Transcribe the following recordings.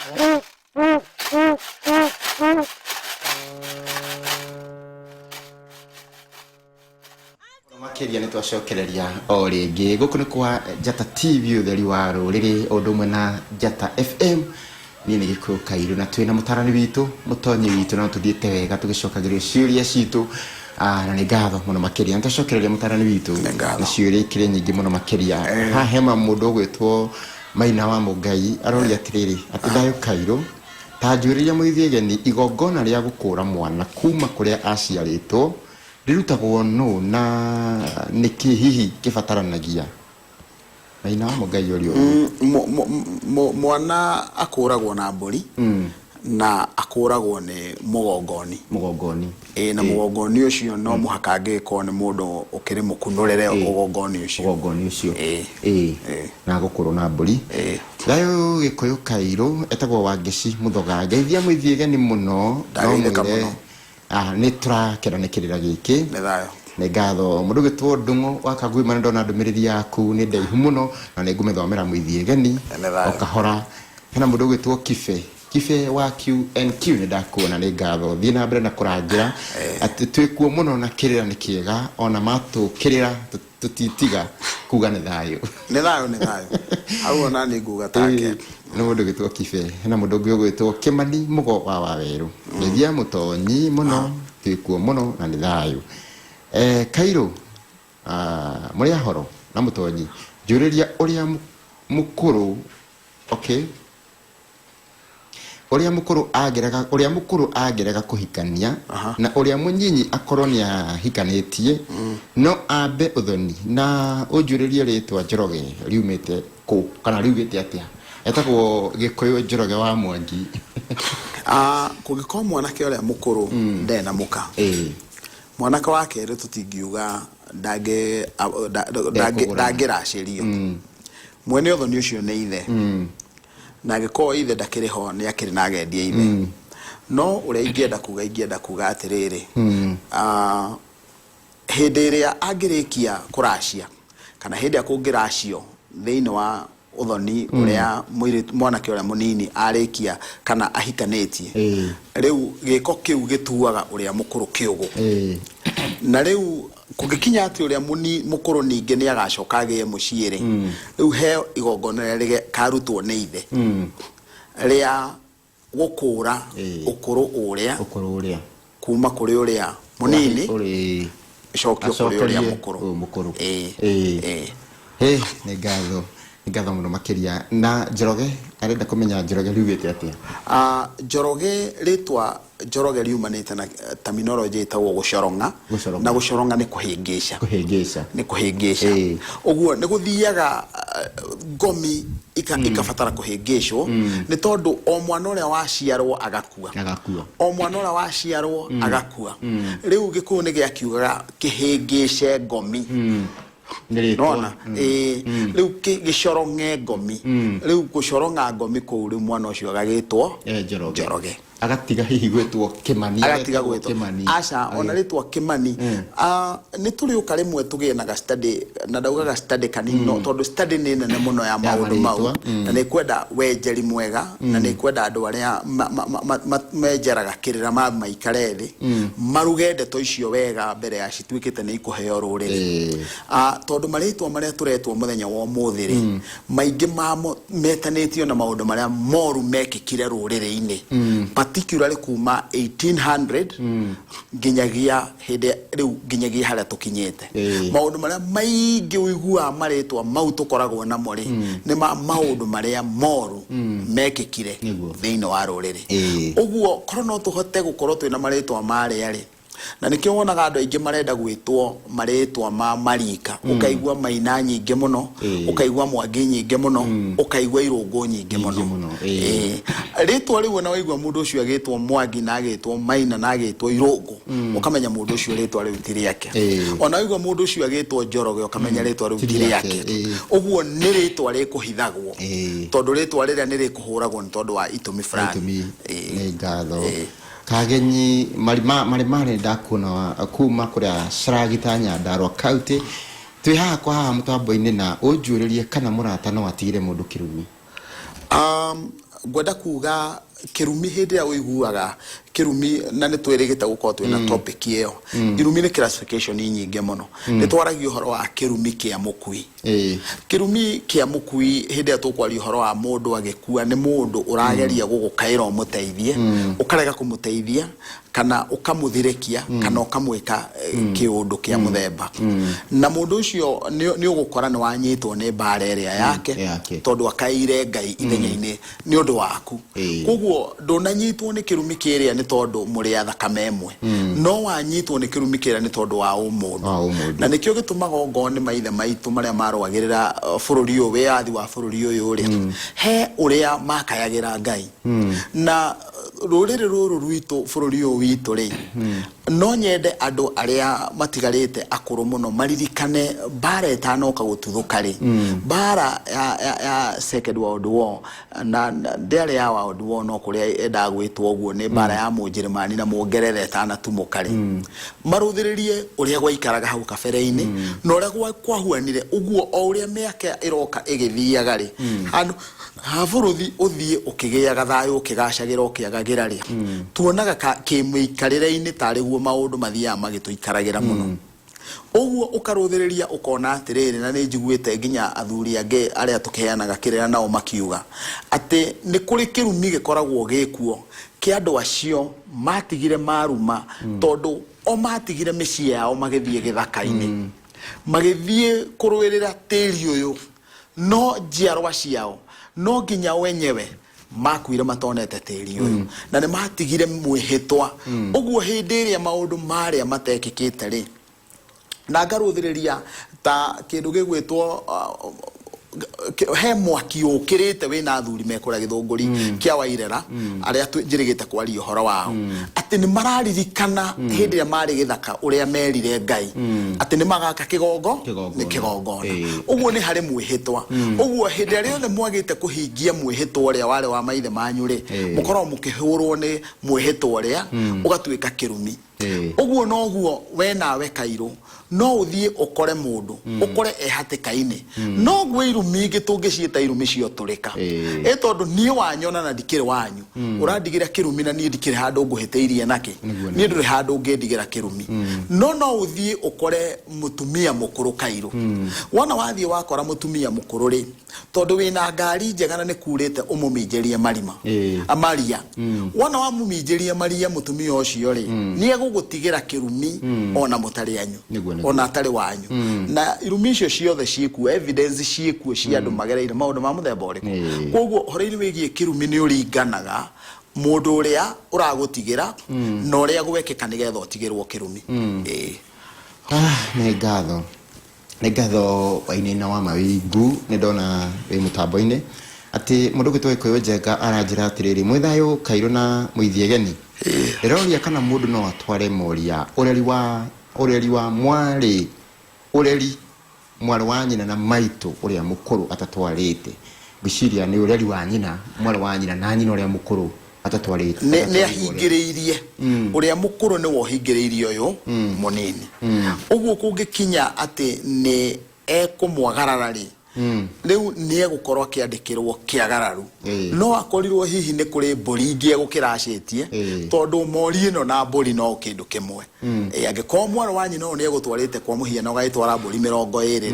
Makiria ni twacokereria o ringi guku ni kwa Njata TV utheri wa ruriri odumwe na Njata FM ni ni gikuo Kairu na twina mutarani witu mutonyi witu na tuthiete wega tugicokagiria ciuria citu na ni ngatho muno makiria ntacokereria mutarani witu na ciuria ikire nyingi muno makiria ha hema mundu gwitwo Maina wa Mugai arori atiriri ati dayo Kairu tajuriria muithiegeni igongona ria gukura mwana kuma kuria aciaritwo rirutagwo no na niki hihi kibataranagia Maina wa Mugai orio mwana akuragwo na mburi na akuragwo ni mugongoni na mugongoni ucio no muhaka ngiko ni mundu ukiri mukunurere mugongoni ucio na gukuru na mburi gayo gikuyu Kairu etagwo Wangeci Muthoga geithia muithiegeni muno no ni turakeranekirira giki ni thayo ni ngatho mundu gitwo Ndungu wakagwima ndona ndumiriri yaku ni ndaihu muno na ni ngumithomera muithiegeni okahora hena mundu gitwo Kife wa QNQ ni ndakuona ni ngatho thii na mbere na kurangira ati twikuo muno na kirira ni kiega ona matu kirira tutitiga kuga ni thayo au ona ni nguga take ni mundu gitwo Kife hena mundu gwitwo Kimani Mugo wa Waweru nithia mutonyi muno twikuo muno na ni thayo Kairu muri ahoro na mutonyi njuriria uria mukuru uria mukuru ageraga kuhikania na uria munyinyi akoronia hikanetie no ambe uthoni na unjuririe ritwa Njoroge riumite ku kana riugite atia etagwo gikuyu Njoroge wa Mwangi kugiko mwanake uria mukuru ndena muka mwanake wake ri tutingiuga ndangiracirio mwene uthoni ucio ni ithe na giko ithe ndakiriho ni akiri na agendia ithe no uria ingienda kuga atiriri hindi iria angirikia kuracia kana hindi akungiracio thiini wa uthoni uria mwanake uria munini arikia kana ahikanetie riu giko kiu gituaga uria mukuru kiugo na riu kugikinya ati uria mukuru ninge ni agacoka gie muciire riu he igongona rige karutwo ni ithe ria gukura ukuru uria kuma kuri uria munini cokio kuri uria mukuru ni ngatho muno makiria na Njoroge arenda kumenya Njoroge riugite atia Njoroge ritwa Njoroge riumanite na terminology itawo gucoronga na gucoronga ni kuhingisha uguo ni guthiaga ngomi ikabatara kuhingishwo ni tondu o mwana uria waciarwo agakua o mwana uria waciarwo agakua riu gikuyu ni giakiugaga kihingishe ngomi nona riu gicoronge ngomi riu gucoronga ngomi ku riu mwana ucio agagitwo Njoroge agatiga hihi gwetwo Kimani aca ona ritwa Kimani ni turi ukarimwe tugienaga study na ndaugaga study kanino tondu study ni nene muno ya maundu mau na ni kwenda wenjeri mwega na ni kwenda andu aria menjeraga kirira maikare thi maruge ndeto icio wega mbere ya citwikite ni ikuheo ruriri tondu maritwa maria turetwo muthenya wa umuthiri maingi mamo metanitio na maundu maria moru mekikire ruriri-ini particularly kuma 1800 ginyagia hede riu ginyagia haria tukinyete maundu maria maingi uigua maritwa mau tukoragwo na mori ni maundu maria moru mekikire thiini wa ruriri uguo korono tuhote gukorwo twina maritwa mari ari na nikio wonaga andu aingi marenda gwitwo maritwa ma marika ukaigua Maina nyingi muno ukaigua Mwangi nyingi muno ukaigua Irungu nyingi muno ritwa riu na waigua mundu ucio agitwo Mwangi na agitwo Maina na agitwo Irungu ukamenya mundu ucio ritwa riu tiri yake ona waigua mundu ucio agitwo Njoroge ukamenya ritwa riu tiri yake uguo ni ritwa rikuhithagwo tondu ritwa riria ni rikuhuragwo ni tondu wa itumi fulani ni ngatho kagenyi marimare ndakuona kuma kuria Sragita Nyandarua County twi haha kwa haha mutambo-ini na unjuririe kana murata no atigire mundu kirumi gwenda kuga kirumi hindi ya uiguaga kirumi na ni twirigita gukorwo twina topic iyo kirumi ni classification nyingi muno ni twaragio horo wa kirumi kia mukui kirumi kia mukui hindi ya tukwari horo wa mundu agikua ni mundu urageria gugukaira umuteithie ukarega kumuteithia kana ukamuthirekia kana ukamwika kiundu kia muthemba na mundu ucio ni ugukora ni wanyitwo ni mbara iria yake tondu akaire ngai ithenya-ini ni undu waku koguo ndunanyitwo ni kirumi kiria ni tondu muri athakame emwe no wanyitwo ni kirumi kiria ni tondu wa umundu na nikio gitumaga ngone maithe maitu maria marwagirira bururi uyu wiathi wa bururi uyu ri he uria makayagira ngai na ruriri ruru rwitu bururi uyu witu ri no nyende andu aria matigarite akuru muno maririkane bara etanoka gututhuka ri bara ya Second World War na ndere ya World War no kuria enda gwitwo oguo ni bara ya Munjeremani na Mungereza etanatumuka ri maruthiririe uria gwaikaraga hau kabere-ini no uria kwahuanire uguo o uria miaka iroka igithiaga ri handu haburuthi uthie ukigiaga thayu ukigacagira ukiagagira ri tuonaga kimwikarire-ini tari guo maundu mathia magituikaragira muno oguo ukaruthiriria ukona atiriri na ni njiguite nginya athuri ange aria tukeanaga kirira nao makiuga ati ni kuri kirumi gikoragwo gikuo kia andu acio matigire maruma tondu o matigire micii yao magithie githaka-ini magithie kurwirira tiri uyu no njiarwa ciao no nginya wenyewe makuire matonete tiri uyu na ni matigire mwihitwa uguo hindi iria maundu maria matekikite ri na ngaruthiriria ta kindu gigwitwo he mwaki ukirite wina athuri mekora githunguri kia wairera aria njirigite kwaria horo wao ati ni mararirikana hindi ya mari githaka uria merire ngai ati ni magaka kigongo ni kigongona uguo ni hari mwihitwa uguo hindi ria yothe mwagite kuhingia mwihitwa uria wale wa maithe manyu ri mukorwo mukihurwo ni mwihitwa uria ugatwika kirumi uguo no guo we nawe Kairu no uthie ukore mundu ukore ehatikaini no gwe irumi gitungiciita irumi cio turika tondu nie wanyona na ndikire wanyu urandigira kirumi na nie ndikire handu nguhiteirie naki nie nduri handu ngendigira kirumi no uthie ukore mutumia mukuru Kairu wona wathie wakora mutumia mukuru ri tondu wina ngari njega na nikurite umuminjerie marima amaria wona wamuminjerie maria mutumia ucio ri nie gugutigira kirumi ona mutari anyu ona atari wanyu na irumi icio ciothe ciku evidence ciku cia andu magereire maundu ma muthemba uriku koguo horo-ini wigie kirumi ni uringanaga mundu uria uragutigira na uria gwekeka nigetha utigirwo kirumi ni ngatho wainina wa mawingu ni ndona wi mutambo-ini ati mundu gwitwo Gikuyu Njenga aranjira atiriri mwithayo Kairu na muithiegeni iroria kana mundu no atware moria ureri wa mwari wa nyina na maitu uria mukuru atatwarite biciria ni ureri wa nyina mwari wa nyina na nyina uria mukuru atatwarite ni ahingiriirie uria mukuru ni wohingiriirie uyu munini uguo kungikinya ati ni ekumwagarara ri riu ni egukorwo akiandikirwo kiagararu no akorirwo hihi ni kuri mburi ingi gukiracitie tondu mori ino na mburi no kindu kimwe angikorwo mwari wa nyina ni egutwarite kwa muhiano gaitwara mburi 20 ri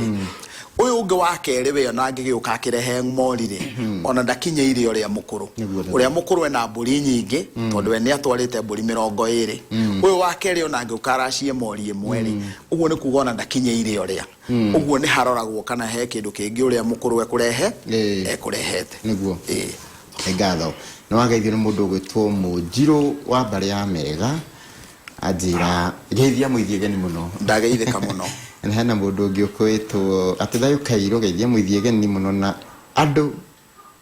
uyu ungi wa keri we ona angigiuka akirehe morire ona ndakinyeirie uria mukuru ena mburi nyingi tondu we ni atwarite mburi 20 uyu wa keri ona angiuka aracie mori imwe ri uguo ni kuga ona ndakinyeirie uria uguo ni haroragwo kana he kindu kingi uria mukuru we kurehe ekurehete niguo ngatho no wageithio ni mundu gwitwo Munjiru wa mbare ya Mega ajira geithia muithiegeni muno ndageithika muno na hena mundu ungi ukwitwo atithayo Kairu geithia muithiegeni muno na andu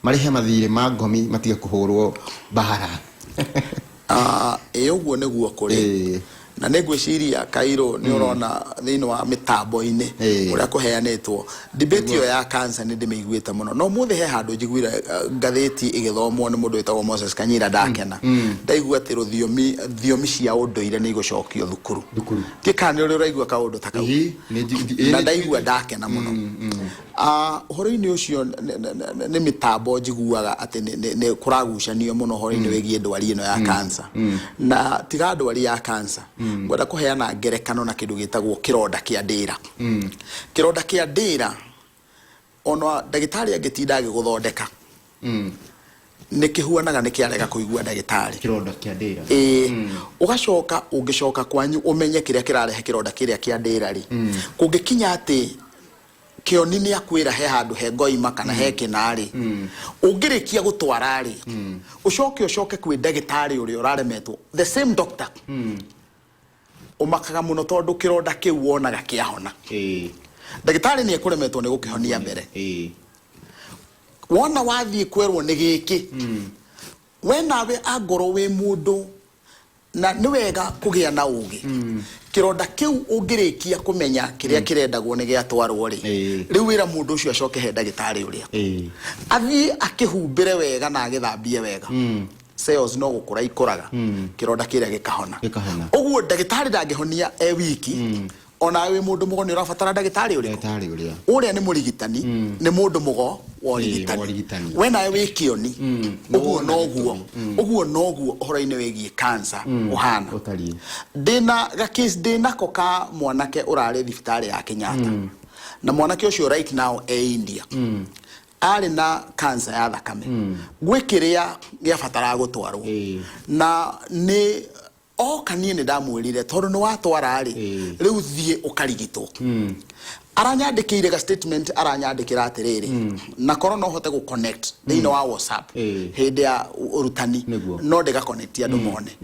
marihe mathire ma ngomi matiga kuhurwo bahara uguo niguo kuri na negwiciria Kairo ni urona thiini wa mitambo-ini uria kuheanitwo debate yo ya cancer ni ndimiguite muno no muthe he handu njiguira ngatheti igithomwo ni mundu witagwo Moses Kanyira ndakena ndaigua ati thiomi cia unduire ni igucokio thukuru kikani uri uraigua kaundu ta kau na ndaigua ndakena muno horo-ini ucio ni mitambo njiguaga ati ni kuragucanio muno horo-ini wigie ndwari ino ya cancer na tiga ndwari ya cancer ngwenda kuheana ngerekano na kindu gitagwo kironda kia ndira kironda kia ndira ona ndagitari angitinda agiguthondeka ni kihuanaga ni kiarega kuigua ndagitari kironda kia ndira ugacoka ungicoka kwanyu umenye kiria kirarehe kironda kiria kia ndira ri kungikinya ati kioni ni akwira he handu he ngoima kana he kinari ungirikia gutwara ri ucoke kwi ndagitari uri uraremetwo the same doctor umakaga muno tondu kironda kiu wonaga kiahona ndagitari ni ekuremetwo ni gukihonia mbere wona wathie kwerwo ni giki we nawe angoro we mundu na ni wega kugia na ugi kironda kiu ungirikia kumenya kiria kirendagwo ni giatwarwo ri riu wira mundu ucio acoke he ndagitari uria athie akihumbire wega na agithambie wega cells no gukura ikuraga kironda kiria gikahona uguo ndagitari ndangihonia wiki ona we mundu mugo ni urabatara ndagitari uria ni murigitani ni mundu mugo wa urigitani we nawe wi kioni uguo noguo horo-ini wigie cancer uhana ndina gakis ndina koka mwanake urari thibitari ya Kenyatta na mwanake ucio right now India ari na cancer ya thakame gwikiria giabatara gutwarwo na ni kanie ni ndamwirire tondu ni watwara ri riu thie ukarigitwo aranyandikire ga statement aranyandikira atiriri na korona uhote gu connect thiini wa WhatsApp hindi ya urutani no ndiga connect andu mone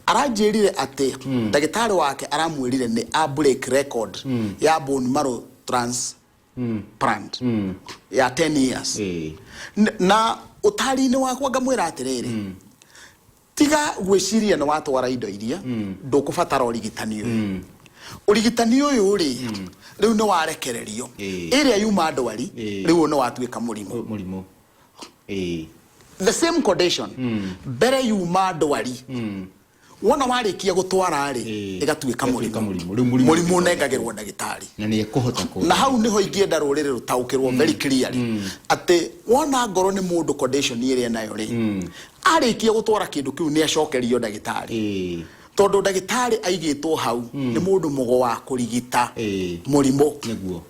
aranjirire ati ndagitari wake aramwirire ni a break record ya bone marrow transplant ya 10 years na utari-ini wakwa ngamwira atiriri tiga gwiciria na watwara indo iria ndukubatara urigitani uyu ri riu no warekererio iria yuma ndwari riu no watuika murimu the same condition bere yuma ndwari wona warikia gutwara ri igatuika murimu nengagirwo ndagitari na ni ekuhota ko na hau niho ingienda rurire rutaukirwo very clearly ati wona ngoro ni mundu condition iria nayo ri arikia gutwara kindu kiu ni acokerio ndagitari tondu ndagitari aigitwo hau ni mundu mugo wa kurigita murimu niguo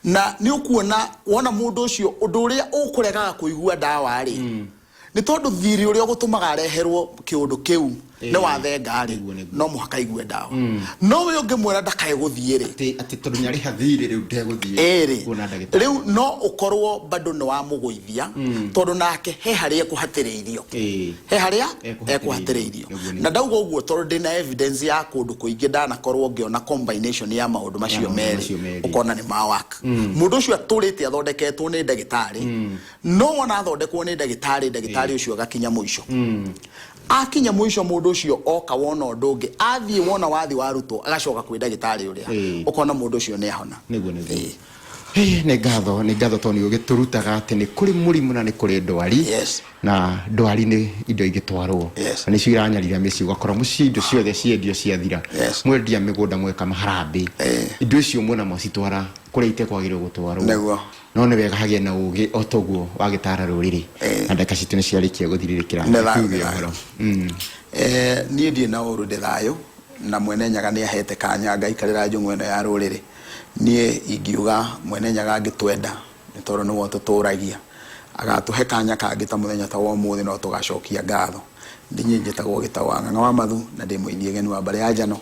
na ni ukuona wona mundu ucio undu uria ukuregaga kuigua dawa ri ni tondu thiri uria gutumaga areherwo kiundu kiu ni wathenga ri no muhaka igue dawa no we ungimwira ndakae guthie ri ati tondu nyari hathiri riu ndeguthie kuona ndagitari riu no ukorwo bado ni wa muguithia tondu nake he haria kuhatiriirio he haria ekuhatiriirio na ndauga uguo tondu ndina evidence ya kundu kuingi ndanakorwo ngiona combination ya maundu macio meri ukona ni mawaka mundu ucio aturite athondeketwo ni ndagitari no wona athondekwo ni ndagitari ucio gakinya muico akinya muico mundu ucio oka wona ndungi athie wona wathi warutwo agacoka kwi ndagitari uria ukona mundu ucio ni ahona niguo ni gatho toni ugiturutaga ati ni kuri murimu na ni kuri ndwari na ndwari ni indo igitwarwo ni cio iranyarira mici ugakora muci indo ciothe ciendio ciathira mwendia migunda mweka maharambi indo icio mwona mwacitwara kuria itekwagirwo gutwarwo no ni wega hagie na ugi otoguo wagitara ruriri na ndaka citu ni ciarikia guthiririkira ni ndie na uru ndithayo na mwene nyaga ni ahete kanya ngaikarira njungu eno ya ruriri nie ingiuga mwene nyaga ngitwenda ni tondu ni wo tuturagia agatuhe kanya kangi ta muthenya ta wa muthi no tugacokia ngatho ndinyi njitagwo Gitawanga wa mathu na ndi muini geni wa bare ya njano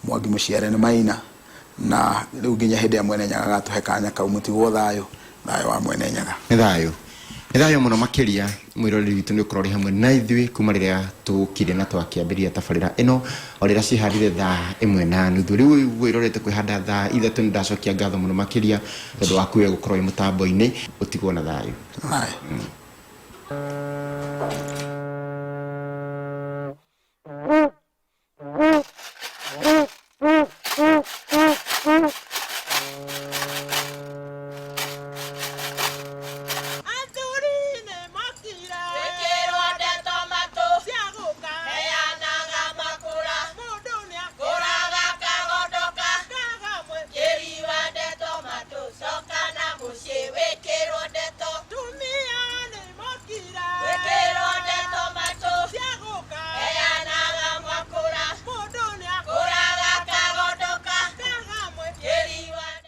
Mwangi Muciare ni Maina na riu nginya hindi ya mwene nyaga agatuhe kanya kau mutigwo thayo wa mwene nyaga ni thayo muno makiria mwiroreri witu ni ukorori hamwe na ithui kuma riria tukire na twakiambiria tabarira ino orira ciharire thaa 1:30 riu wirorete kwihanda thaa 3 ndacokia ngatho muno makiria tondu wakuwe gukorwo mutambo-ini utigwo na thayo